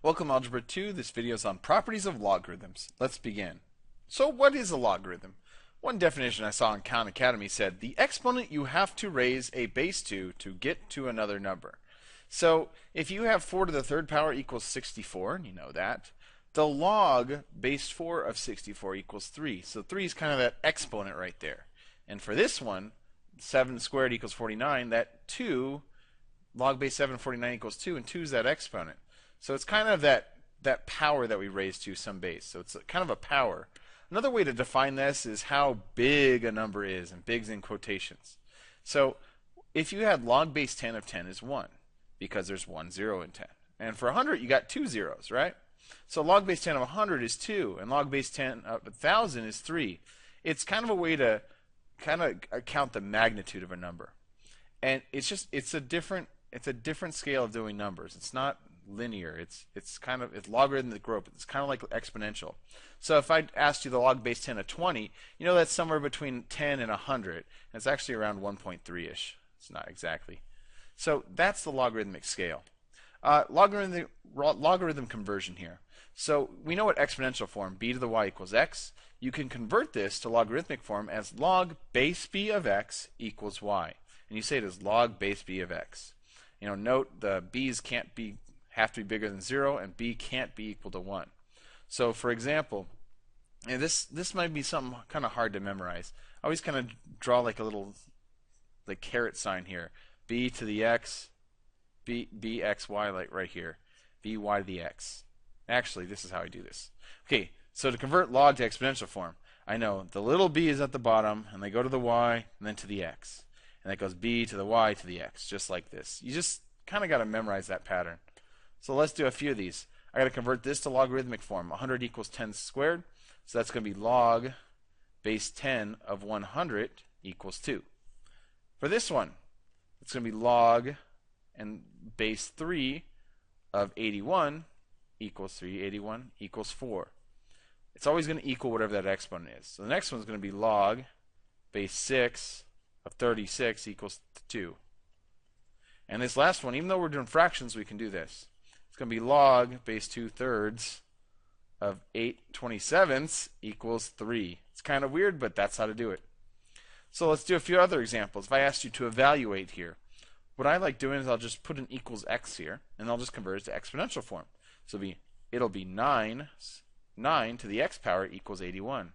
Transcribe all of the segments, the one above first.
Welcome Algebra 2. This video is on properties of logarithms. Let's begin. So what is a logarithm? One definition I saw in Khan Academy said, the exponent you have to raise a base to get to another number. So if you have 4 to the third power equals 64, and you know that, the log base 4 of 64 equals 3. So 3 is kind of that exponent right there. And for this one, 7 squared equals 49, that 2, log base 7 of 49 equals 2, and 2 is that exponent. So it's kind of that power that we raise to some base. So it's kind of a power. Another way to define this is how big a number is, and big's in quotations. So if you had log base 10 of 10 is 1, because there's 1 0 in 10. And for 100, you got 2 zeros, right? So log base 10 of 100 is 2, and log base 10 of 1,000 is 3. It's kind of a way to kind of count the magnitude of a number. And it's a different scale of doing numbers. It's not linear. It's logarithmic growth. It's kind of like exponential. So if I asked you the log base 10 of 20, you know that's somewhere between 10 and 100. And it's actually around 1.3-ish. It's not exactly. So that's the logarithmic scale. Logarithm conversion here. So we know what exponential form, b to the y equals x. You can convert this to logarithmic form as log base b of x equals y. And you say it as log base b of x. You know, note the b's have to be bigger than 0, and b can't be equal to 1. So for example, and this might be something kind of hard to memorize. I always kind of draw like a little caret sign here. B to the x, bxy, like right here. By to the x. Actually, this is how I do this. Okay, so to convert log to exponential form, I know the little b is at the bottom, and they go to the y, and then to the x. And that goes b to the y to the x, just like this. You just kind of got to memorize that pattern. So let's do a few of these. I got to convert this to logarithmic form. 100 equals 10 squared. So that's going to be log base 10 of 100 equals 2. For this one, it's going to be log and base 3 of 81 equals 3. 81 equals 4. It's always going to equal whatever that exponent is. So the next one is going to be log base 6 of 36 equals 2. And this last one, even though we're doing fractions, we can do this. It's going to be log base 2/3 of 8/27 equals 3. It's kind of weird, but that's how to do it. So let's do a few other examples. If I asked you to evaluate here, what I like doing is I'll just put an equals x here, and I'll just convert it to exponential form. So it'll be 9 to the x power equals 81.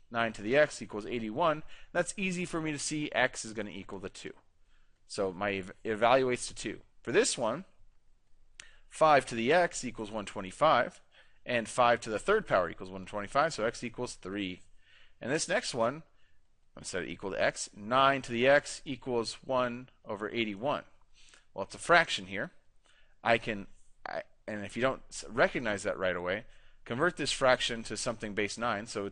9 to the x equals 81. That's easy for me to see x is going to equal to 2. So it evaluates to 2. For this one, 5 to the x equals 125, and 5 to the third power equals 125, so x equals 3. And this next one, I'm set it equal to x, 9 to the x equals 1 over 81. Well, it's a fraction here. And if you don't recognize that right away, convert this fraction to something base 9, so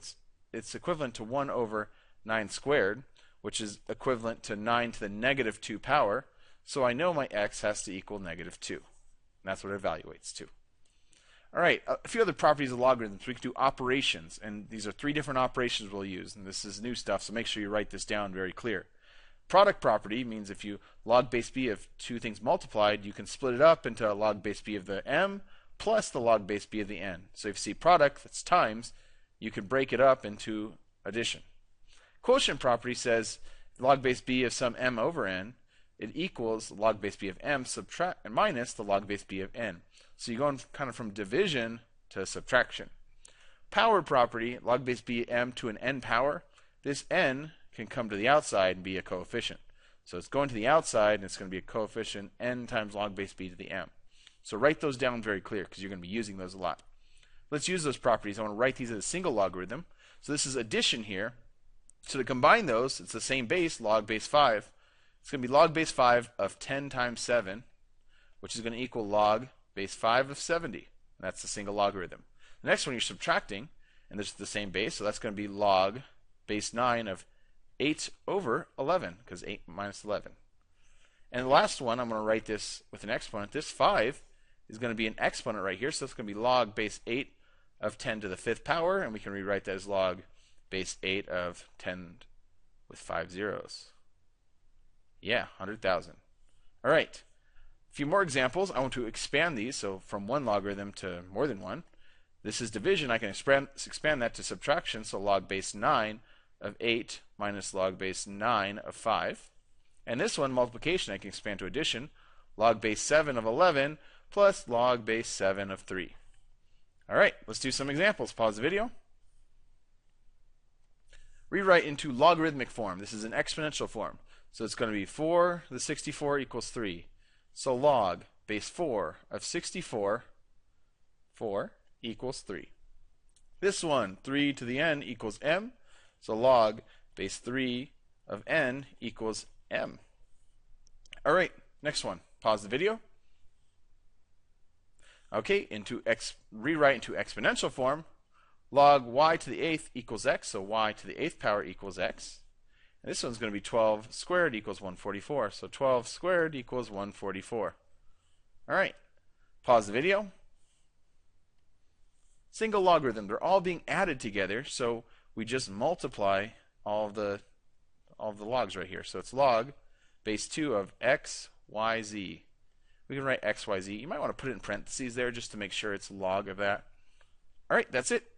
it's equivalent to 1 over 9 squared, which is equivalent to 9 to the negative 2 power, so I know my x has to equal negative 2. And that's what it evaluates to. All right, a few other properties of logarithms. We can do operations, and these are 3 different operations we'll use, and this is new stuff, so make sure you write this down very clear. Product property means if you log base b of 2 things multiplied, you can split it up into log base b of the m plus the log base b of the n. So if you see product, that's times, you can break it up into addition. Quotient property says log base b of some m over n, it equals log base b of m subtract and minus the log base b of n. So you're going kind of from division to subtraction. Power property, log base b m to an n power. This n can come to the outside and be a coefficient. So it's going to the outside, and it's going to be a coefficient n times log base b to the m. So write those down very clear, because you're going to be using those a lot. Let's use those properties. I want to write these as a single logarithm. So this is addition here. So to combine those, it's the same base, log base 5. It's going to be log base 5 of 10 times 7, which is going to equal log base 5 of 70. And that's the single logarithm. The next one you're subtracting, and this is the same base, so that's going to be log base 9 of 8 over 11, because 8 minus 11. And the last one, I'm going to write this with an exponent. This 5 is going to be an exponent right here, so it's going to be log base 8 of 10 to the 5th power, and we can rewrite that as log base 8 of 10 with 5 zeros. Yeah, 100,000. All right. A few more examples. I want to expand these, so from one logarithm to more than one. This is division. I can expand that to subtraction, so log base 9 of 8 minus log base 9 of 5. And this one, multiplication, I can expand to addition. Log base 7 of 11 plus log base 7 of 3. All right, let's do some examples. Pause the video. Rewrite into logarithmic form. This is an exponential form. So it's going to be 4 to the 64 equals 3. So log base 4 of 64, 4 equals 3. This one, 3 to the n equals m. So log base 3 of n equals m. All right, next one. Pause the video. Okay, rewrite into exponential form. Log y to the 8th equals x, so y to the 8th power equals x. And this one's going to be 12 squared equals 144. So 12 squared equals 144. All right. Pause the video. Single logarithm. They're all being added together, so we just multiply all of the logs right here. So it's log base 2 of x, y, z. We can write x, y, z. You might want to put it in parentheses there just to make sure it's log of that. All right, that's it.